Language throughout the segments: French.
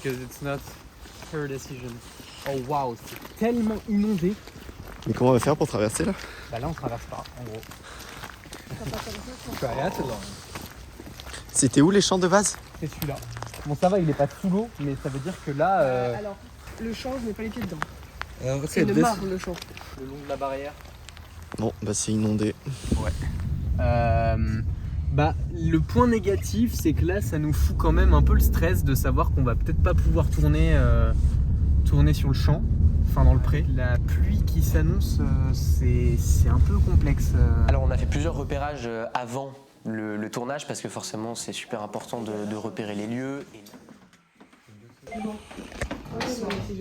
because it's not her decision. Oh waouh, c'est tellement inondé. Mais comment on va faire pour traverser là? Bah là on traverse pas, en gros. Tu peux aller à Toulon. C'était où les champs de vase? C'est celui-là. Bon ça va, il est pas sous l'eau, mais ça veut dire que là... Alors, le champ, je mets pas les pieds dedans. c'est C'est une mare, le champ. le long de la barrière. Bon, bah c'est inondé. Bah, le point négatif, c'est que là, ça nous fout quand même un peu le stress de savoir qu'on va peut-être pas pouvoir tourner sur le champ, enfin dans le pré. La pluie qui s'annonce, c'est un peu complexe. Alors on a fait plusieurs repérages avant le tournage parce que forcément c'est super important de repérer les lieux.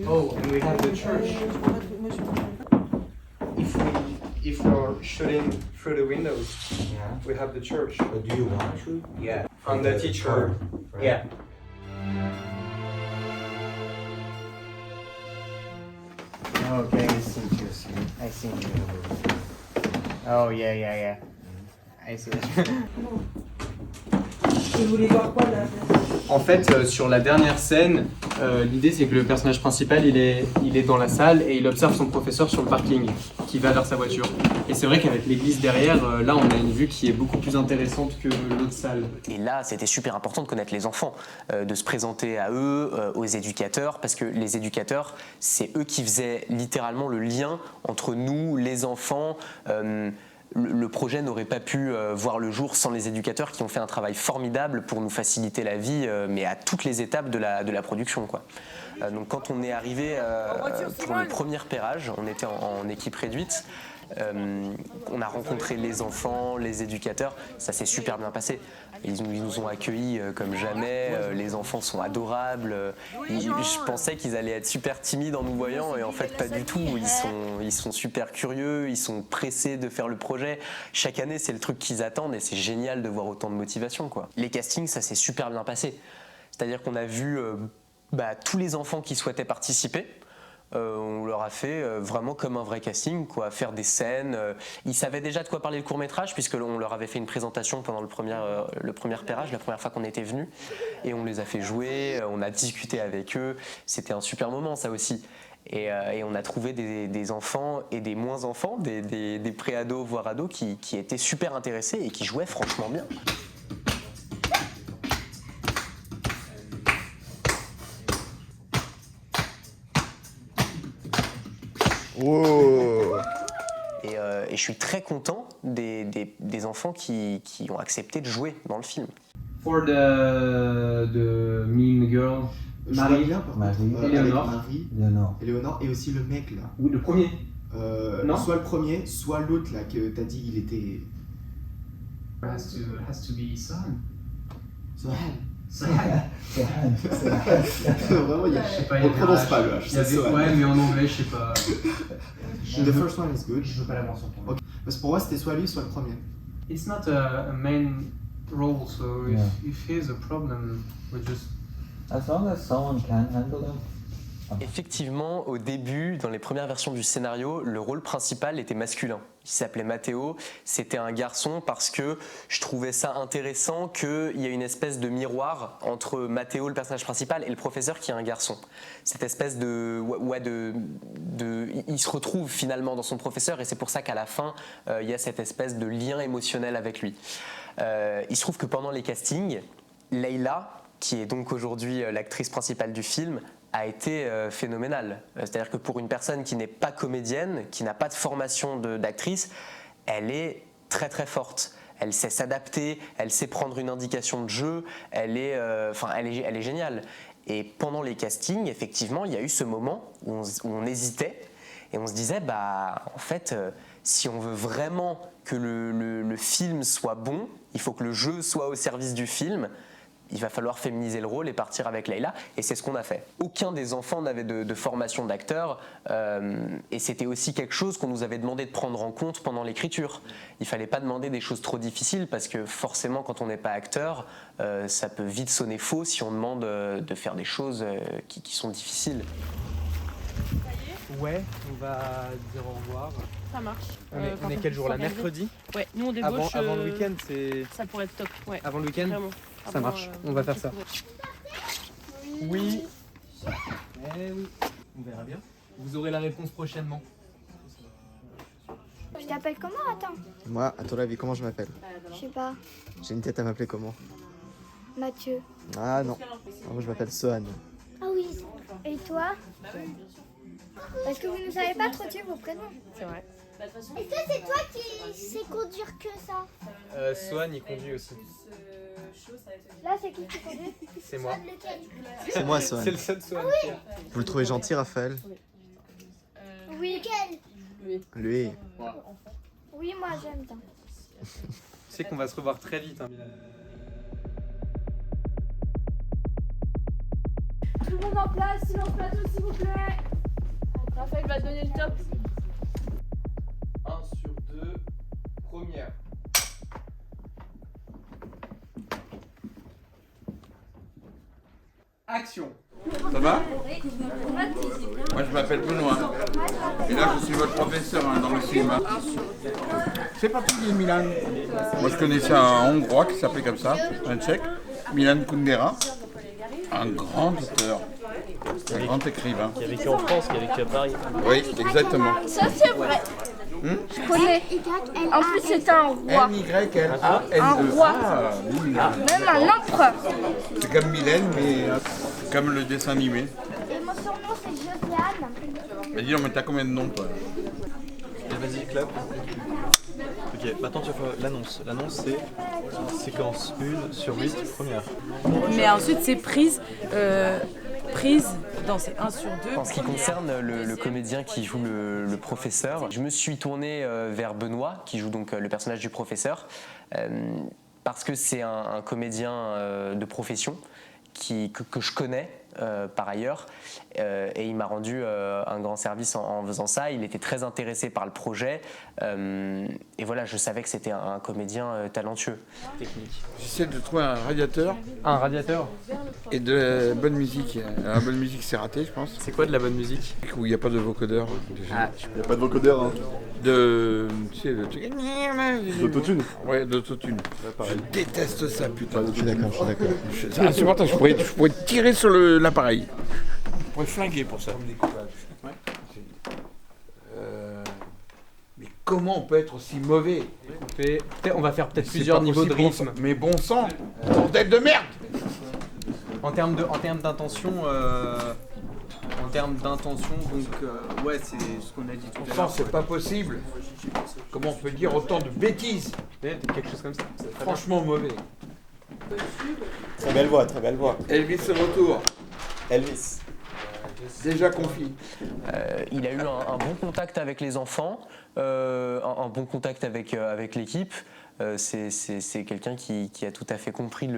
Oh, and we have the church. If we're shooting through the windows, we have the church. But do you want to? Yeah, from the teacher. Yeah. Okay, I see you. Oh yeah. I see. Vous voulez voir quoi là? En fait, sur la dernière scène, l'idée c'est que le personnage principal il est dans la salle et il observe son professeur sur le parking qui va vers sa voiture. Et c'est vrai qu'avec l'église derrière, là on a une vue qui est beaucoup plus intéressante que l'autre salle. Et là c'était super important de connaître les enfants, de se présenter à eux, aux éducateurs, parce que les éducateurs c'est eux qui faisaient littéralement le lien entre nous, les enfants. Le projet n'aurait pas pu voir le jour sans les éducateurs qui ont fait un travail formidable pour nous faciliter la vie, mais à toutes les étapes de la production, quoi. Donc quand on est arrivé pour le premier repérage, on était en équipe réduite. On a rencontré les enfants, les éducateurs, ça s'est super bien passé. Ils nous ont accueillis comme jamais, les enfants sont adorables. Je pensais qu'ils allaient être super timides en nous voyant et en fait pas du tout. Ils sont super curieux, ils sont pressés de faire le projet. Chaque année c'est le truc qu'ils attendent et c'est génial de voir autant de motivation, quoi. Les castings, ça s'est super bien passé. C'est-à-dire qu'on a vu tous les enfants qui souhaitaient participer. On leur a fait vraiment comme un vrai casting, quoi, faire des scènes. Ils savaient déjà de quoi parler le court-métrage puisque on leur avait fait une présentation pendant le premier repérage, la première fois qu'on était venus, et on les a fait jouer, on a discuté avec eux. C'était un super moment, ça aussi. Et on a trouvé des enfants et des moins enfants, des pré-ados voire ados qui étaient super intéressés et qui jouaient franchement bien. Wow. Et je suis très content des enfants qui ont accepté de jouer dans le film. For the mean girl, Marie, Éléonore. Éléonore et aussi le mec là. Oui, le premier. Non. Soit le premier, soit l'autre là que t'as dit il était. Has to be son. Vraiment, on prononce pas le H. Ouais, mais en anglais, je sais pas. The first one is good. Je veux pas la mention pour Okay. Parce que pour moi, c'était soit lui, soit le premier. It's not a main role, so if he's a problem, we just. As long as someone can handle him. Effectivement, au début, dans les premières versions du scénario, le rôle principal était masculin. Il s'appelait Matteo, c'était un garçon parce que je trouvais ça intéressant qu'il y ait une espèce de miroir entre Matteo, le personnage principal, et le professeur qui est un garçon. Cette espèce il se retrouve finalement dans son professeur et c'est pour ça qu'à la fin, il y a cette espèce de lien émotionnel avec lui. Il se trouve que pendant les castings, Leïla, qui est donc aujourd'hui l'actrice principale du film, a été phénoménale. C'est-à-dire que pour une personne qui n'est pas comédienne, qui n'a pas de formation d'actrice, elle est très très forte. Elle sait s'adapter, elle sait prendre une indication de jeu, elle est géniale. Et pendant les castings, effectivement, il y a eu ce moment où on hésitait et on se disait, en fait, si on veut vraiment que le film soit bon, il faut que le jeu soit au service du film. Il va falloir féminiser le rôle et partir avec Leïla, et c'est ce qu'on a fait. Aucun des enfants n'avait de formation d'acteur, et c'était aussi quelque chose qu'on nous avait demandé de prendre en compte pendant l'écriture. Il fallait pas demander des choses trop difficiles, parce que forcément, quand on n'est pas acteur, ça peut vite sonner faux si on demande de faire des choses qui sont difficiles. Ouais, on va dire au revoir. Ça marche. On est quel jour là? Mercredi? Ouais, nous on débauche. Avant le week-end, c'est. Ça pourrait être top. Ouais. Avant le week-end? Vraiment. Ça marche, on va faire ça. Oui, Eh oui, on verra bien. Vous aurez la réponse prochainement. Tu t'appelles comment, attends? Moi, à ton avis, comment je m'appelle? Je sais pas. J'ai une tête à m'appeler comment? Mathieu. Ah non. Moi, je m'appelle Sohan. Ah oui. Et toi? Parce que vous ne savez pas trop dire vos prénoms. C'est vrai. Est-ce que c'est toi qui sais conduire que ça? Swan, il conduit aussi. Là, c'est qui conduit? C'est moi. Lequel? C'est moi, Sohan. C'est le seul Swan. Vous le trouvez gentil, Raphaël? Oui. Lequel? Lui. Oui, moi j'aime bien. Tu sais qu'on va se revoir très vite. Hein. Tout le monde en place, silence plateau s'il vous plaît. Raphaël va te donner le top. 1 sur 2, première. Action. Ça va? Moi je m'appelle Benoît. Et là je suis votre professeur dans le cinéma. C'est particulier Milan. Moi je connaissais un Hongrois qui s'appelait comme ça, un Tchèque, Milan Kundera. Un grand auteur, un grand écrivain. Qui a vécu en France, qui a vécu à Paris. Oui, exactement. Ça c'est vrai. Je connais. En plus c'est un roi. M-Y-L-A-N-E. Un roi. Ah, oui. Même un empereur. C'est comme Mylène, mais comme le dessin animé. Et mon surnom c'est Josiane. Mais dis donc, mais t'as combien de noms toi? Vas-y, clap. Ok, maintenant tu vas faire l'annonce. L'annonce c'est séquence 1 sur 8, première. Mais ensuite c'est prise dans ces 1 sur 2. En ce qui concerne le comédien qui joue le professeur, je me suis tourné vers Benoît, qui joue donc le personnage du professeur, parce que c'est un comédien de profession que je connais par ailleurs, et il m'a rendu un grand service en faisant ça. Il était très intéressé par le projet, et voilà, je savais que c'était un comédien talentueux. Technique. J'essaie de trouver un radiateur Un radiateur. et de la bonne musique. La bonne musique c'est raté je pense. C'est quoi de la bonne musique? Où il n'y a pas de vocodeur. Ah, Il n'y a pas de vocodeur, hein. De. Tu sais, le truc. D'autotune. Ouais, d'autotune. Je déteste ça, putain. Je suis d'accord, je suis d'accord. C'est insupportable, je pourrais tirer sur l'appareil. Je pourrais flinguer pour ça. Mais comment on peut être aussi mauvais? Écoutez, on va faire peut-être C'est plusieurs pas niveaux de possible, rythme. Mais bon sang, bordel de merde! En termes d'intention, donc ouais, c'est ce qu'on a dit tout Bon à sang, l'heure. c'est pas possible. Comment on peut dire autant de bêtises? Peut-être quelque chose comme ça. C'est très bien. Franchement mauvais. Très belle voix, très belle voix. Elvis est retour, Elvis. déjà confit. Il a eu un bon contact avec les enfants, un bon contact avec l'équipe. C'est quelqu'un qui a tout à fait compris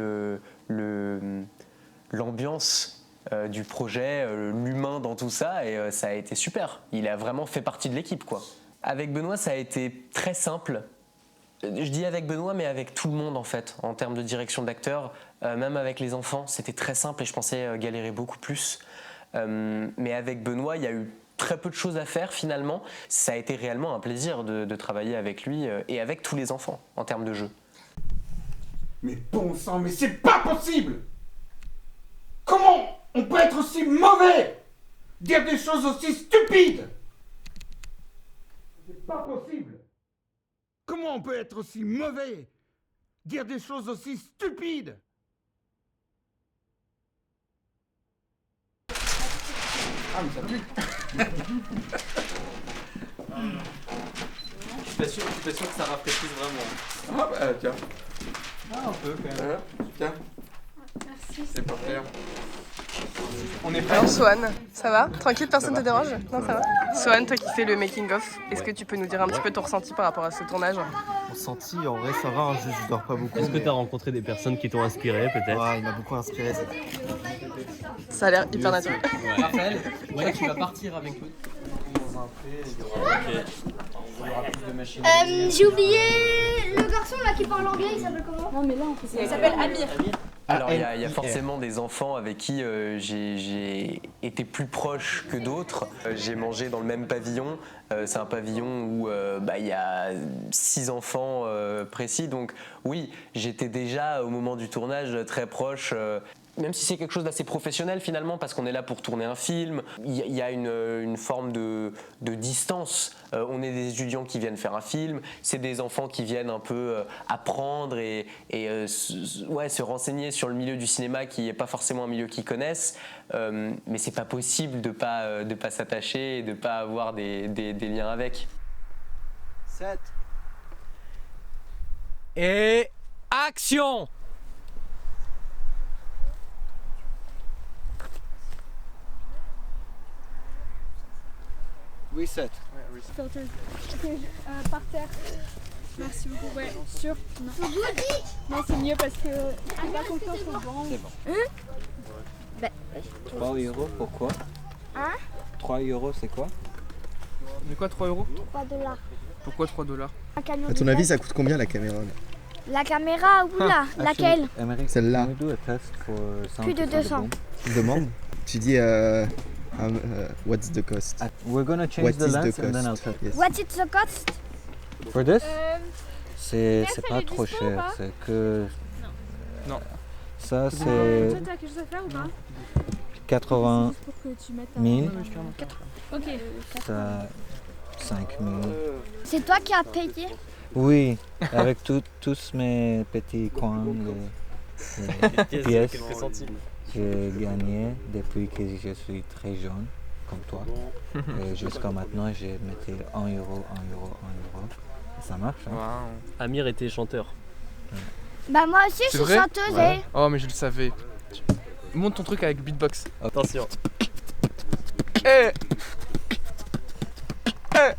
l'ambiance du projet, l'humain dans tout ça, et ça a été super. Il a vraiment fait partie de l'équipe, quoi. Avec Benoît, ça a été très simple. Je dis avec Benoît, mais avec tout le monde en fait, en termes de direction d'acteur, même avec les enfants, c'était très simple et je pensais galérer beaucoup plus. Mais avec Benoît, il y a eu très peu de choses à faire finalement. Ça a été réellement un plaisir de travailler avec lui et avec tous les enfants en termes de jeu. Mais bon sang, mais c'est pas possible! Comment on peut être aussi mauvais? Dire des choses aussi stupides? C'est pas possible! Comment on peut être aussi mauvais? Dire des choses aussi stupides? Ah mais ça pue! Je suis pas sûr que ça rafraîchisse vraiment. Ah bah tiens, Ah, un peu quand même. tiens, Merci. c'est par terre. On est prêts? Alors Swan, ça va? Tranquille, personne te dérange? Non, ça va? Swan, toi qui fais le making of, est-ce que tu peux nous dire un petit peu ton ressenti par rapport à ce tournage? Mon ressenti, en vrai, ça va, hein, je dors pas beaucoup. Est-ce que tu as rencontré des personnes qui t'ont inspiré peut-être? Ouais, il m'a beaucoup inspiré. Ça a l'air hyper naturel. Raphaël, toi tu vas partir avec nous dans un pré, il y aura plus de machines. J'ai oublié le garçon là qui parle anglais, il s'appelle comment? Non mais là Il s'appelle Amir. Alors il y a forcément des enfants avec qui j'ai été plus proche que d'autres. J'ai mangé dans le même pavillon. C'est un pavillon où il y a 6 enfants précis. Donc oui, j'étais déjà au moment du tournage très proche. même si c'est quelque chose d'assez professionnel finalement, parce qu'on est là pour tourner un film, il y a une forme de distance. On est des étudiants qui viennent faire un film, c'est des enfants qui viennent un peu apprendre et se renseigner sur le milieu du cinéma qui n'est pas forcément un milieu qu'ils connaissent, mais c'est pas possible de pas s'attacher et de pas avoir des liens avec. 7. Et action! Reset. Par terre. Merci beaucoup. Ouais, sûr. Non, non c'est mieux parce que j'ai pas confiance au vent. C'est bon. Ben, 3 euros, pourquoi? Hein? 3 euros, c'est quoi? Mais quoi, 3 euros? 3 $. Pourquoi 3 $? Un camion À ton de avis, gaz. ça coûte combien la caméra là? La caméra, oula, laquelle? Celle-là. Plus de 200. Tu demandes? Tu dis what's the cost? We're gonna change What the is the lens and then I'll cost? tell. Yes. What is the cost? For this? Jeff, C'est elle pas est trop dispo ou cher, pas? c'est que... Non. Ça, Toi, c'est t'as quelque chose à faire ou pas? 80 Juste pour que tu mettes 000, Ok. ça 5 000. C'est toi qui as payé? Oui, avec tous mes petits coins, les pièces j'ai gagné depuis que je suis très jeune, comme toi. Et jusqu'à maintenant, j'ai mis 1 euro, 1 euro, 1 euro. Et ça marche. Hein? Wow. Amir était chanteur. Bah moi aussi je C'est suis vrai? chanteuse Ouais. Oh, mais je le savais. Monte ton truc avec beatbox. Attention. Eh! Eh!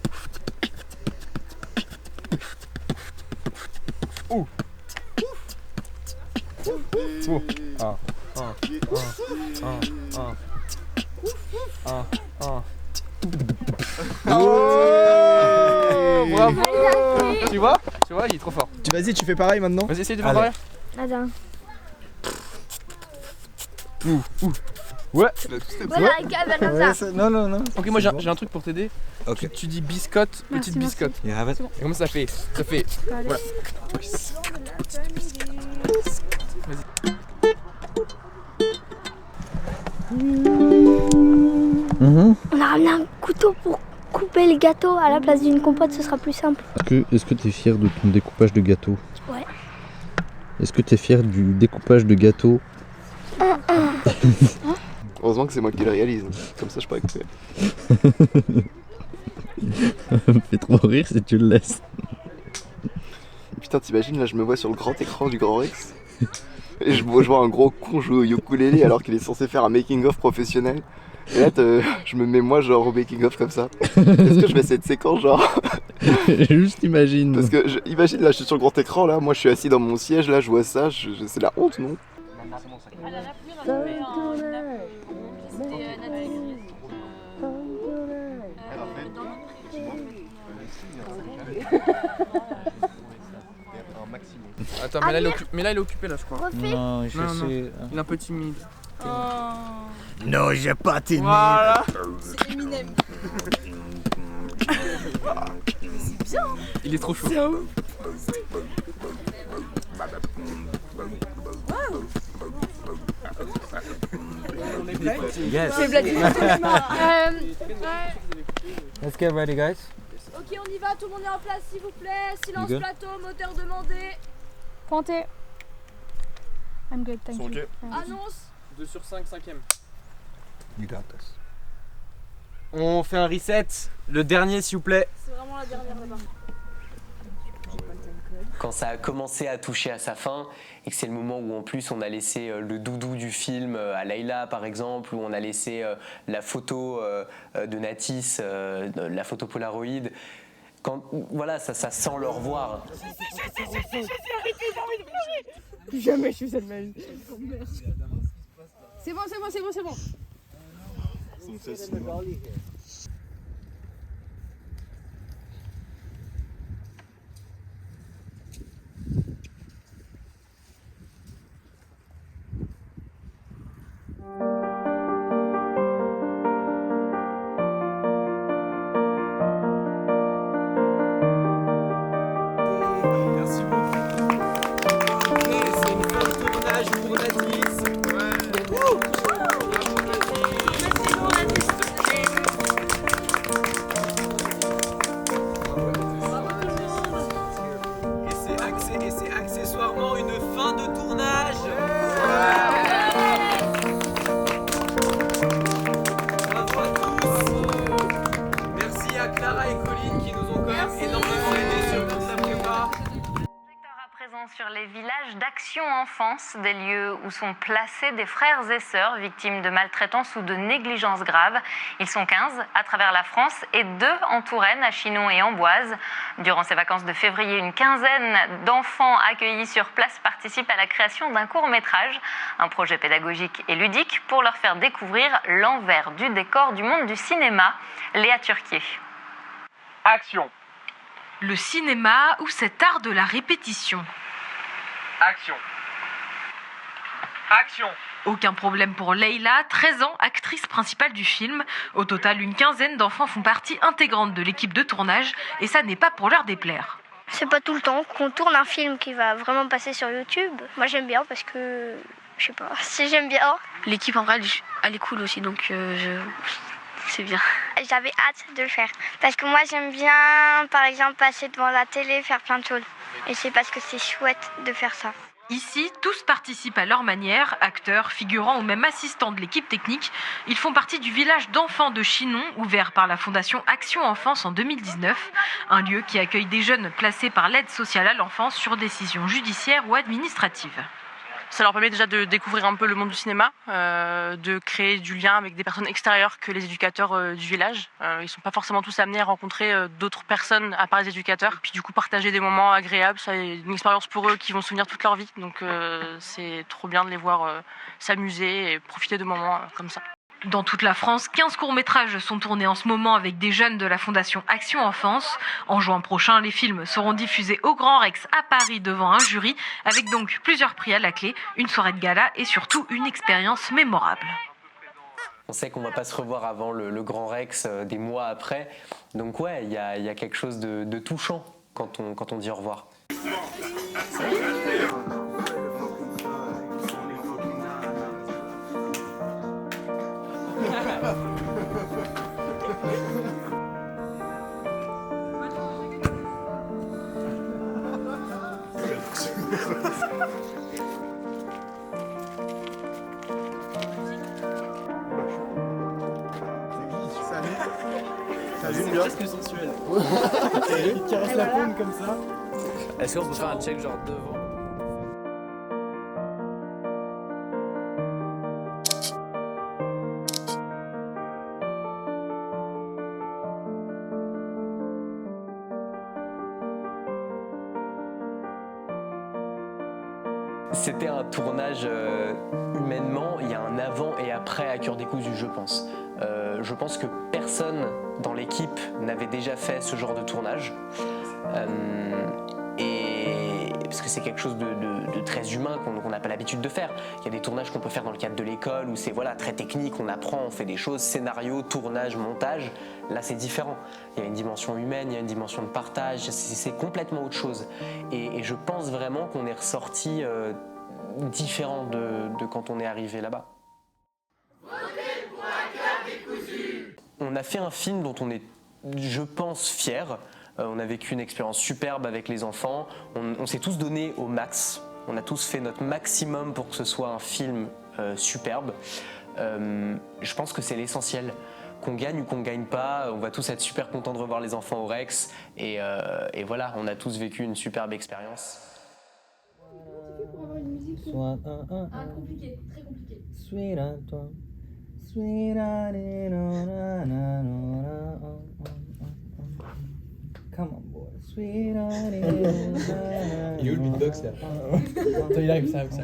Ouh! Ouh! Ah! Oh! Bravo! Tu vois, il est trop fort. Vas-y, tu fais pareil maintenant? Vas-y, essaye de faire Allez. pareil. Attends. Ouais. Voilà, un câble comme ça. Non. Ok, moi j'ai un truc pour t'aider. Ok. Tu dis biscotte, petite biscotte. You have it? Et comment ça fait? Ça fait. Voilà. On a ramené un couteau pour couper le gâteau à la place d'une compote, ce sera plus simple. Est-ce que tu es fier de ton découpage de gâteau? Ouais. Est-ce que tu es fier du découpage de gâteau? Heureusement que c'est moi qui le réalise, comme ça je pourrais couper. Ça me fait trop rire si tu le laisses. Putain, t'imagines, là je me vois sur le grand écran du Grand Rex et je vois un gros con jouer au ukulélé alors qu'il est censé faire un making-of professionnel. Et là, je me mets moi genre au making-of comme ça. Est-ce que je fais cette séquence genre Juste imagine. Parce que imagine là, je suis sur le grand écran là, moi je suis assis dans mon siège là, je vois ça, c'est la honte, non? Attends, mais là il est occupé là, je crois. Non, je suis... Il est un peu timide. Non, j'ai pas timide. Voilà. C'est Eminem. Il est trop chaud. Yes. C'est Vladimir. Let's get ready, guys. Ok, on y va, tout le monde est en place s'il vous plaît. Silence You good? plateau, moteur demandé. Pointez. I'm good, thank you. Annonce. 2 sur 5, 5ème. You got this. On fait un reset. Le dernier, s'il vous plaît. C'est vraiment la dernière là-bas. Quand ça a commencé à toucher à sa fin et que c'est le moment où en plus on a laissé le doudou du film à Layla par exemple, où on a laissé la photo de Natis, la photo Polaroid, quand voilà, ça sent le revoir. Jamais je suis ça de ma vie. C'est bon, c'est bon, c'est bon, c'est bon. Merci beaucoup. C'est une fin de tournage pour Natis. Lara et Colline qui nous ont quand même énormément aidés sur toute la prépa. Sur les villages d'Action Enfance, des lieux où sont placés des frères et sœurs victimes de maltraitance ou de négligence grave. Ils sont 15 à travers la France et 2 en Touraine, à Chinon et Amboise. Durant ces vacances de février, une quinzaine d'enfants accueillis sur place participent à la création d'un court-métrage, un projet pédagogique et ludique pour leur faire découvrir l'envers du décor du monde du cinéma. Léa Turquier. Action. Le cinéma ou cet art de la répétition. Action. Action. Aucun problème pour Leïla, 13 ans, actrice principale du film. Au total, une quinzaine d'enfants font partie intégrante de l'équipe de tournage et ça n'est pas pour leur déplaire. C'est pas tout le temps qu'on tourne un film qui va vraiment passer sur YouTube. Moi j'aime bien parce que, je sais pas, si j'aime bien. L'équipe en vrai elle est cool aussi donc c'est bien. J'avais hâte de le faire parce que moi j'aime bien par exemple passer devant la télé, faire plein de choses. Et c'est parce que c'est chouette de faire ça. Ici, tous participent à leur manière, acteurs, figurants ou même assistants de l'équipe technique. Ils font partie du village d'enfants de Chinon, ouvert par la Fondation Action Enfance en 2019. Un lieu qui accueille des jeunes placés par l'aide sociale à l'enfance sur décision judiciaire ou administrative. Ça leur permet déjà de découvrir un peu le monde du cinéma, de créer du lien avec des personnes extérieures que les éducateurs du village. Ils ne sont pas forcément tous amenés à rencontrer d'autres personnes à part les éducateurs. Puis du coup, partager des moments agréables, c'est une expérience pour eux qui vont se souvenir toute leur vie. Donc c'est trop bien de les voir s'amuser et profiter de moments comme ça. Dans toute la France, 15 courts-métrages sont tournés en ce moment avec des jeunes de la Fondation Action Enfance. En juin prochain, les films seront diffusés au Grand Rex à Paris devant un jury, avec donc plusieurs prix à la clé, une soirée de gala et surtout une expérience mémorable. On sait qu'on ne va pas se revoir avant le Grand Rex des mois après. Donc ouais, il y a quelque chose de touchant quand on dit au revoir. C'est presque sensuel. Il caresse la paume comme ça. Est-ce qu'on peut faire un check genre devant? C'était un tournage humainement, il y a un avant et après à Cœur décousu, je pense. Je pense que personne dans l'équipe n'avait déjà fait ce genre de tournage. Parce que c'est quelque chose de très humain qu'on n'a pas l'habitude de faire. Il y a des tournages qu'on peut faire dans le cadre de l'école où c'est très technique, on apprend, on fait des choses, scénario, tournage, montage. Là c'est différent. Il y a une dimension humaine, il y a une dimension de partage, c'est complètement autre chose. Et je pense vraiment qu'on est ressorti différent de quand on est arrivé là-bas. On a fait un film dont on est, je pense, fier. On a vécu une expérience superbe avec les enfants. On s'est tous donné au max. On a tous fait notre maximum pour que ce soit un film superbe. Je pense que c'est l'essentiel. Qu'on gagne ou qu'on gagne pas, on va tous être super contents de revoir les enfants au Rex. Et voilà, on a tous vécu une superbe expérience. Compliqué, très compliqué. Come on, boy. Il est où le beatbox là? Attends, il arrive, ça arrive, ça.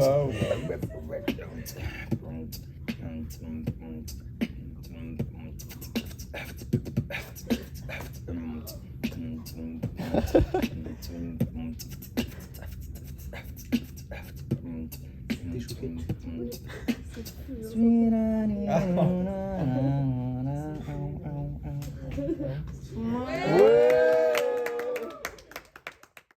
Wow.